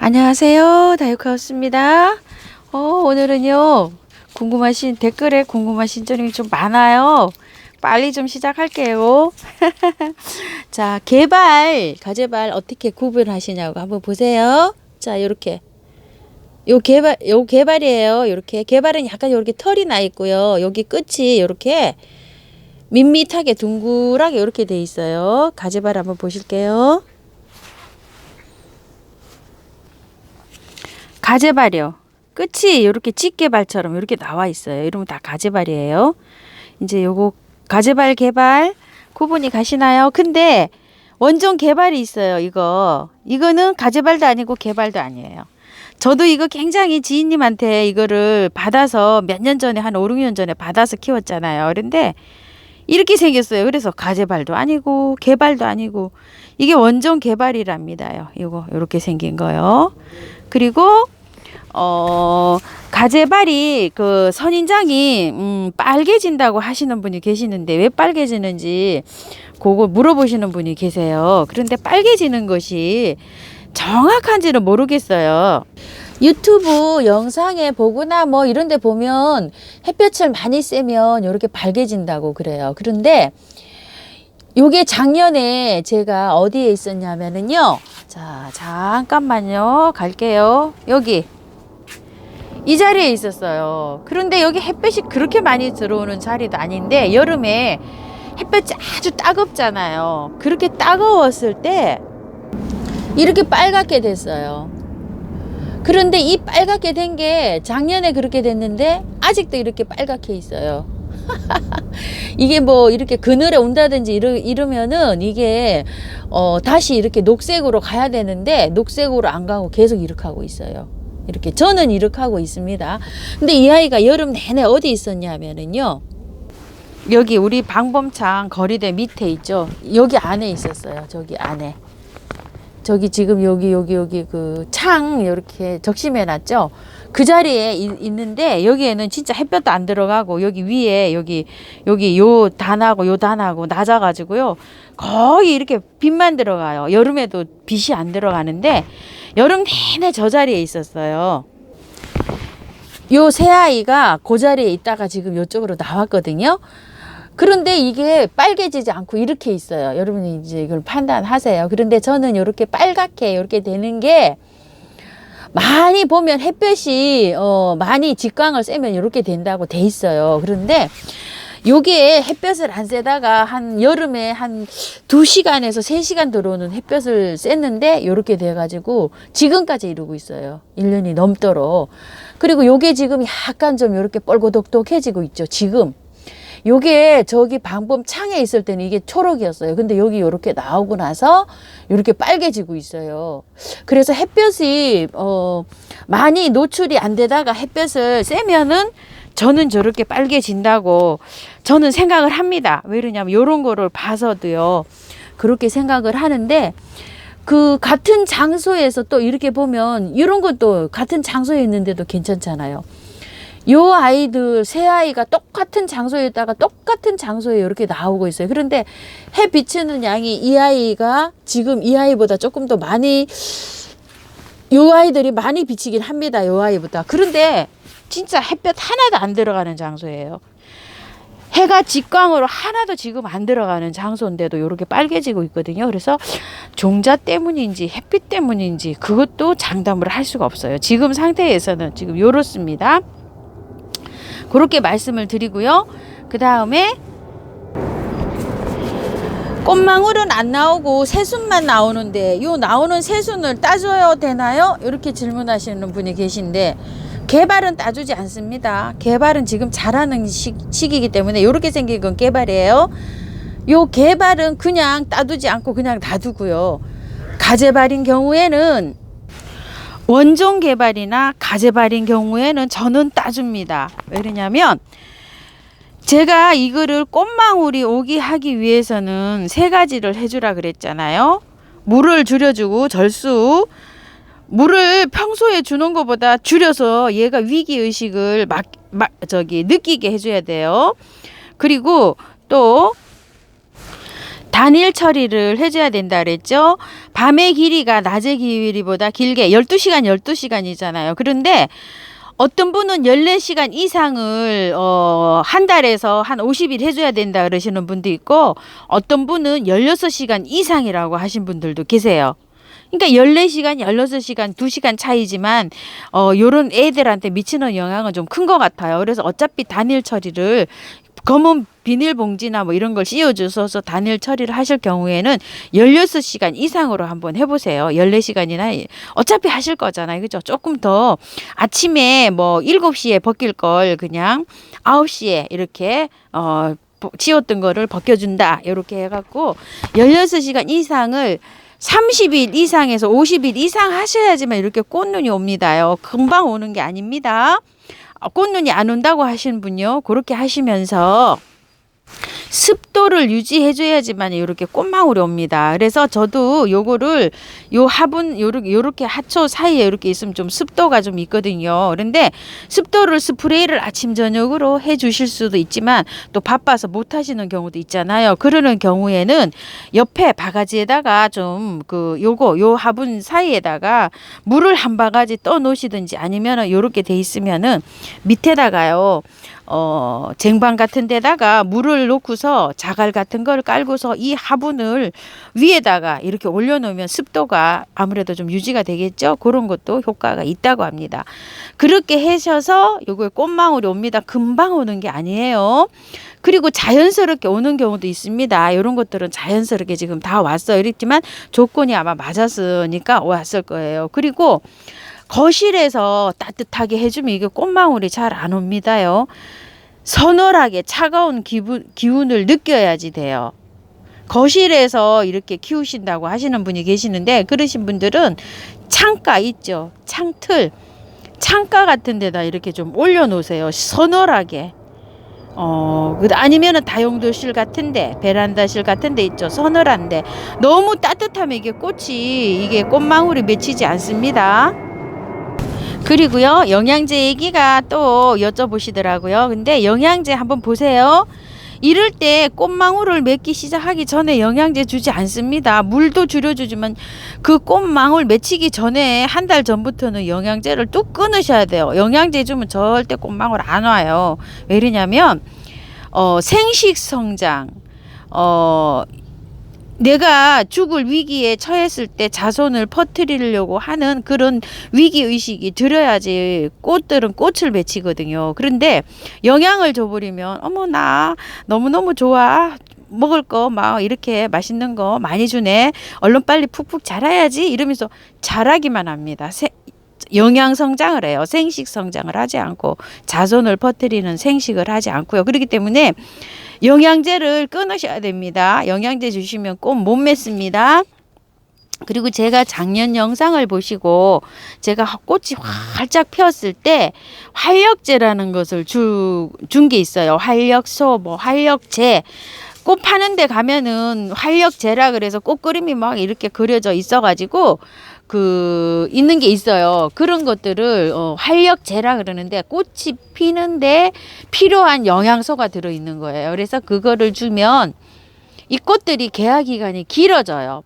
안녕하세요. 다육하우스입니다. 오늘은요, 댓글에 궁금하신 점이 좀 많아요. 빨리 좀 시작할게요. 자, 가재발 어떻게 구분하시냐고 한번 보세요. 자, 요렇게. 요 개발이에요. 요렇게. 개발은 약간 요렇게 털이 나 있고요. 여기 끝이 요렇게 밋밋하게 둥글하게 요렇게 돼 있어요. 가재발 한번 보실게요. 가재발이요. 끝이 이렇게 집게발처럼 이렇게 나와 있어요. 이러면 다 가재발이에요. 이제 요거 가재발 개발 구분이 가시나요? 근데 원종 개발이 있어요. 이거는 가재발도 아니고 개발도 아니에요. 저도 이거 굉장히 지인님한테 이거를 받아서 몇 년 전에 한 5, 6년 전에 받아서 키웠잖아요. 그런데 이렇게 생겼어요. 그래서 가재발도 아니고 개발도 아니고 이게 원종 개발이랍니다요. 요렇게 생긴 거요. 그리고 가재발이 그 선인장이 빨개진다고 하시는 분이 계시는데 왜 빨개지는지 그거 물어보시는 분이 계세요. 그런데 빨개지는 것이 정확한지는 모르겠어요. 유튜브 영상에 보거나 뭐 이런 데 보면 햇볕을 많이 쐬면 이렇게 빨개진다고 그래요. 그런데 요게 작년에 제가 어디에 있었냐면은요. 자, 잠깐만요. 갈게요. 여기. 이 자리에 있었어요. 그런데 여기 햇볕이 그렇게 많이 들어오는 자리도 아닌데 여름에 햇볕이 아주 따갑잖아요. 그렇게 따가웠을 때 이렇게 빨갛게 됐어요. 그런데 이 빨갛게 된 게 작년에 그렇게 됐는데 아직도 이렇게 빨갛게 있어요. 이게 뭐 이렇게 그늘에 온다든지 이러면은 이게 다시 이렇게 녹색으로 가야 되는데 녹색으로 안 가고 계속 이렇게 하고 있어요. 이렇게 저는 이렇게 하고 있습니다. 근데 이 아이가 여름 내내 어디 있었냐면은요. 여기 우리 방범창 거리대 밑에 있죠. 여기 안에 있었어요. 저기 안에. 저기 지금 여기 그 창 이렇게 적심해 놨죠. 그 자리에 있는데 여기에는 진짜 햇볕도 안 들어가고 여기 위에 여기 요 단하고 낮아 가지고요. 거의 이렇게 빛만 들어가요. 여름에도 빛이 안 들어가는데 여름 내내 저 자리에 있었어요. 요 새 아이가 그 자리에 있다가 지금 요쪽으로 나왔거든요. 그런데 이게 빨개지지 않고 이렇게 있어요. 여러분이 이제 이걸 판단하세요. 그런데 저는 이렇게 빨갛게 이렇게 되는 게 많이 보면 햇볕이 많이 직광을 쐬면 이렇게 된다고 돼 있어요. 그런데 요게 햇볕을 안 쐬다가 한 여름에 한 2시간에서 3시간 들어오는 햇볕을 쐈는데 요렇게 돼가지고 지금까지 이러고 있어요. 1년이 넘도록. 그리고 요게 지금 약간 좀 요렇게 뻘고독독해지고 있죠. 지금. 요게 저기 방범 창에 있을 때는 이게 초록이었어요. 근데 여기 요렇게 나오고 나서 요렇게 빨개지고 있어요. 그래서 햇볕이 많이 노출이 안 되다가 햇볕을 쐬면은 저는 저렇게 빨개진다고 저는 생각을 합니다. 왜 그러냐면 요런 거를 봐서도요. 그렇게 생각을 하는데 그 같은 장소에서 또 이렇게 보면 이런 것도 같은 장소에 있는데도 괜찮잖아요. 요 아이들 새 아이가 똑같은 장소에다가 똑같은 장소에 이렇게 나오고 있어요. 그런데 해 비치는 양이 이 아이가 지금 이 아이보다 조금 더 많이 요 아이들이 많이 비치긴 합니다. 요 아이보다. 그런데 진짜 햇볕 하나도 안 들어가는 장소예요. 해가 직광으로 하나도 지금 안 들어가는 장소인데도 이렇게 빨개지고 있거든요. 그래서 종자 때문인지 햇빛 때문인지 그것도 장담을 할 수가 없어요. 지금 상태에서는 지금 이렇습니다. 그렇게 말씀을 드리고요. 그 다음에 꽃망울은 안 나오고 새순만 나오는데 요 나오는 새순을 따줘야 되나요? 이렇게 질문하시는 분이 계신데 개발은 따주지 않습니다. 개발은 지금 자라는 시기이기 때문에 이렇게 생긴 건 개발이에요. 요 개발은 그냥 따두지 않고 그냥 놔두고요. 가재발인 경우에는 원종 개발이나 가재발인 경우에는 저는 따줍니다. 왜 그러냐면 제가 이거를 꽃망울이 오게 하기 위해서는 3가지를 해주라 그랬잖아요. 물을 줄여주고 절수. 물을 평소에 주는 것보다 줄여서 얘가 위기의식을 느끼게 해줘야 돼요. 그리고 또 단일 처리를 해줘야 된다 그랬죠. 밤의 길이가 낮의 길이보다 길게 12시간 12시간이잖아요. 그런데 어떤 분은 14시간 이상을 한 달에서 한 50일 해줘야 된다 그러시는 분도 있고, 어떤 분은 16시간 이상이라고 하신 분들도 계세요. 그러니까 14시간, 16시간, 2시간 차이지만 요런 애들한테 미치는 영향은 좀 큰 것 같아요. 그래서 어차피 단일 처리를 검은 비닐봉지나 뭐 이런 걸 씌워주셔서 단일 처리를 하실 경우에는 16시간 이상으로 한번 해보세요. 14시간이나 어차피 하실 거잖아요. 그죠? 조금 더 아침에 뭐 7시에 벗길 걸 그냥 9시에 이렇게 치웠던 거를 벗겨준다. 이렇게 해갖고 16시간 이상을 30일 이상에서 50일 이상 하셔야지만 이렇게 꽃눈이 옵니다요. 금방 오는 게 아닙니다. 꽃눈이 안 온다고 하시는 분요, 그렇게 하시면서 습도를 유지해 줘야지만 이렇게 꽃망울이 옵니다. 그래서 저도 요거를 요 화분 요렇게 하초 사이에 이렇게 있으면 좀 습도가 좀 있거든요. 그런데 습도를 스프레이를 아침 저녁으로 해 주실 수도 있지만 또 바빠서 못 하시는 경우도 있잖아요. 그러는 경우에는 옆에 바가지에다가 좀 요 화분 사이에다가 물을 한 바가지 떠 놓으시든지, 아니면은 요렇게 돼 있으면은 밑에다가요 쟁반 같은 데다가 물을 놓고서 자갈 같은 걸 깔고서 이 화분을 위에다가 이렇게 올려놓으면 습도가 아무래도 좀 유지가 되겠죠. 그런 것도 효과가 있다고 합니다. 그렇게 하셔서 요거에 꽃망울이 옵니다. 금방 오는 게 아니에요. 그리고 자연스럽게 오는 경우도 있습니다. 이런 것들은 자연스럽게 지금 다 왔어요. 이랬지만 조건이 아마 맞았으니까 왔을 거예요. 그리고 거실에서 따뜻하게 해주면 이게 꽃망울이 잘 안 옵니다요. 서늘하게 차가운 기운을 느껴야지 돼요. 거실에서 이렇게 키우신다고 하시는 분이 계시는데, 그러신 분들은 창가 있죠. 창가 같은 데다 이렇게 좀 올려놓으세요. 서늘하게. 아니면은 다용도실 같은데, 베란다실 같은데 있죠. 서늘한데 너무 따뜻하면 이게 꽃망울이 맺히지 않습니다. 그리고요, 영양제 얘기가 또 여쭤보시더라고요. 근데 영양제 한번 보세요. 이럴 때 꽃망울을 맺기 시작하기 전에 영양제 주지 않습니다. 물도 줄여주지만 그 꽃망울 맺히기 전에 한 달 전부터는 영양제를 뚝 끊으셔야 돼요. 영양제 주면 절대 꽃망울 안 와요. 왜 그러냐면 생식 성장, 내가 죽을 위기에 처했을 때 자손을 퍼뜨리려고 하는 그런 위기의식이 들어야지 꽃들은 꽃을 맺히거든요. 그런데 영양을 줘버리면 어머 나 너무너무 좋아, 먹을 거 막 이렇게 맛있는 거 많이 주네, 얼른 빨리 푹푹 자라야지 이러면서 자라기만 합니다. 영양 성장을 해요. 생식 성장을 하지 않고 자손을 퍼뜨리는 생식을 하지 않고요. 그렇기 때문에 영양제를 끊으셔야 됩니다. 영양제 주시면 꽃 못 맺습니다. 그리고 제가 작년 영상을 보시고 제가 꽃이 활짝 피었을 때 활력제라는 것을 준 게 있어요. 활력소, 활력제. 꽃 파는 데 가면은 활력제라 그래서 꽃그림이 막 이렇게 그려져 있어가지고 있는 게 있어요. 그런 것들을 활력제라 그러는데, 꽃이 피는데 필요한 영양소가 들어있는 거예요. 그래서 그거를 주면 이 꽃들이 개화 기간이 길어져요.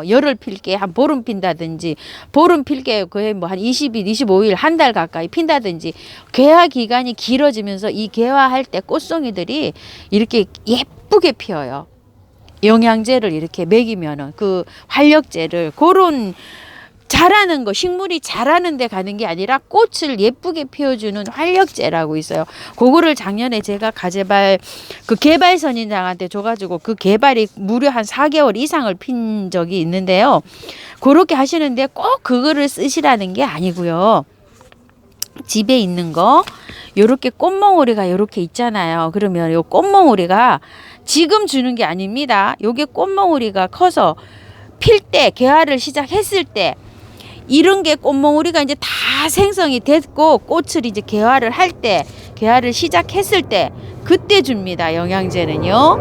열흘 필게 한 보름 핀다든지, 보름 필게 거의 한 20일, 25일, 한 달 가까이 핀다든지, 개화 기간이 길어지면서 이 개화할 때 꽃송이들이 이렇게 예쁘게 피어요. 영양제를 이렇게 먹이면은, 그 활력제를, 그런 자라는 거, 식물이 자라는 데 가는 게 아니라 꽃을 예쁘게 피워주는 활력제라고 있어요. 그거를 작년에 제가 가재발 개발 선인장한테 줘가지고 그 개발이 무려 한 4개월 이상을 핀 적이 있는데요. 그렇게 하시는데 꼭 그거를 쓰시라는 게 아니고요. 집에 있는 거 요렇게 꽃몽우리가 요렇게 있잖아요. 그러면 요 꽃몽우리가 지금 주는 게 아닙니다. 요게 꽃몽우리가 커서 필 때, 개화를 시작했을 때, 이런 게 꽃몽우리가 이제 다 생성이 됐고 꽃을 이제 개화를 할 때, 개화를 시작했을 때, 그때 줍니다. 영양제는요.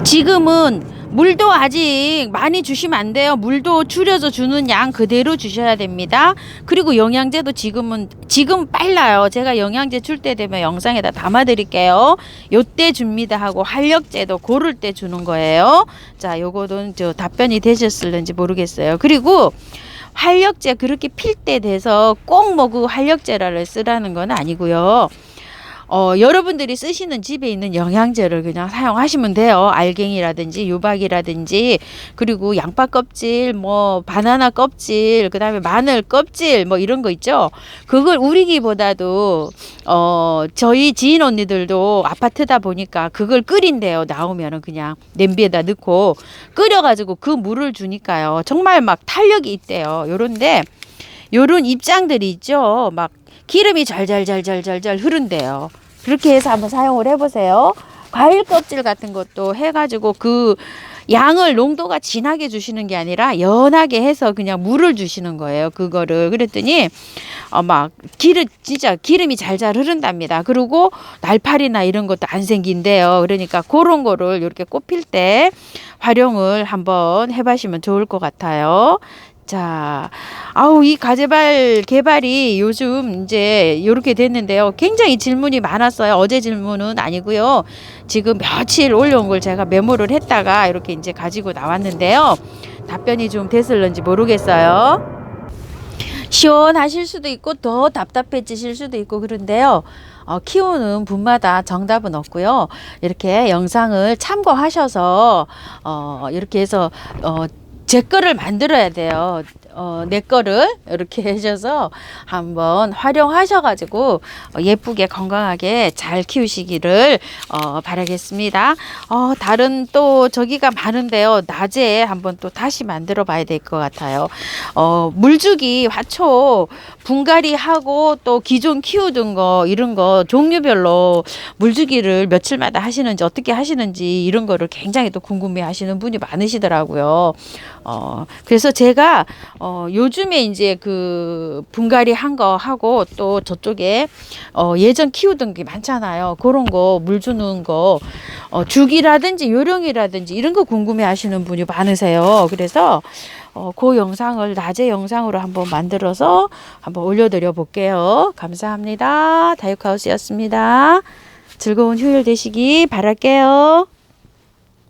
지금은 물도 아직 많이 주시면 안 돼요. 물도 줄여서 주는 양 그대로 주셔야 됩니다. 그리고 영양제도 지금 빨라요. 제가 영양제 줄 때 되면 영상에다 담아 드릴게요. 요때 줍니다 하고 활력제도 고를 때 주는 거예요. 자, 요거는 저 답변이 되셨을는지 모르겠어요. 그리고 활력제 그렇게 필 때 돼서 꼭 뭐 그 활력제를 쓰라는 건 아니고요. 여러분들이 쓰시는 집에 있는 영양제를 그냥 사용하시면 돼요. 알갱이라든지 유박이라든지, 그리고 양파 껍질, 뭐 바나나 껍질, 그 다음에 마늘 껍질, 뭐 이런 거 있죠. 그걸 우리기보다도 저희 지인 언니들도 아파트다 보니까 그걸 끓인대요. 나오면은 그냥 냄비에다 넣고 끓여가지고 그 물을 주니까요. 정말 막 탄력이 있대요. 요런 입장들이 있죠. 막 기름이 잘잘잘잘잘잘 흐른대요. 그렇게 해서 한번 사용을 해보세요. 과일 껍질 같은 것도 해가지고 그 양을 농도가 진하게 주시는 게 아니라 연하게 해서 그냥 물을 주시는 거예요. 그거를 그랬더니 막 진짜 기름이 잘잘 흐른답니다. 그리고 날파리나 이런 것도 안 생긴대요. 그러니까 그런 거를 이렇게 꼽힐 때 활용을 한번 해보시면 좋을 것 같아요. 자, 이 가재발 개발이 요즘 이제 이렇게 됐는데요. 굉장히 질문이 많았어요. 어제 질문은 아니고요. 지금 며칠 올려온 걸 제가 메모를 했다가 이렇게 이제 가지고 나왔는데요. 답변이 좀 됐을런지 모르겠어요. 시원하실 수도 있고 더 답답해지실 수도 있고 그런데요. 키우는 분마다 정답은 없고요. 이렇게 영상을 참고하셔서 이렇게 해서 제 거를 만들어야 돼요. 내 거를 이렇게 해줘서 한번 활용하셔가지고 예쁘게 건강하게 잘 키우시기를 바라겠습니다. 다른 또 저기가 많은데요. 낮에 한번 또 다시 만들어 봐야 될 것 같아요. 물주기, 화초, 분갈이 하고 또 기존 키우던 거 이런 거 종류별로 물주기를 며칠마다 하시는지 어떻게 하시는지 이런 거를 굉장히 또 궁금해 하시는 분이 많으시더라고요. 그래서 제가 요즘에 이제 그 분갈이 한 거 하고 또 저쪽에 예전 키우던 게 많잖아요. 그런 거 물 주는 거 주기라든지 요령이라든지 이런 거 궁금해 하시는 분이 많으세요. 그래서 그 영상을 낮에 영상으로 한번 만들어서 한번 올려드려 볼게요. 감사합니다. 다육하우스였습니다. 즐거운 휴일 되시기 바랄게요.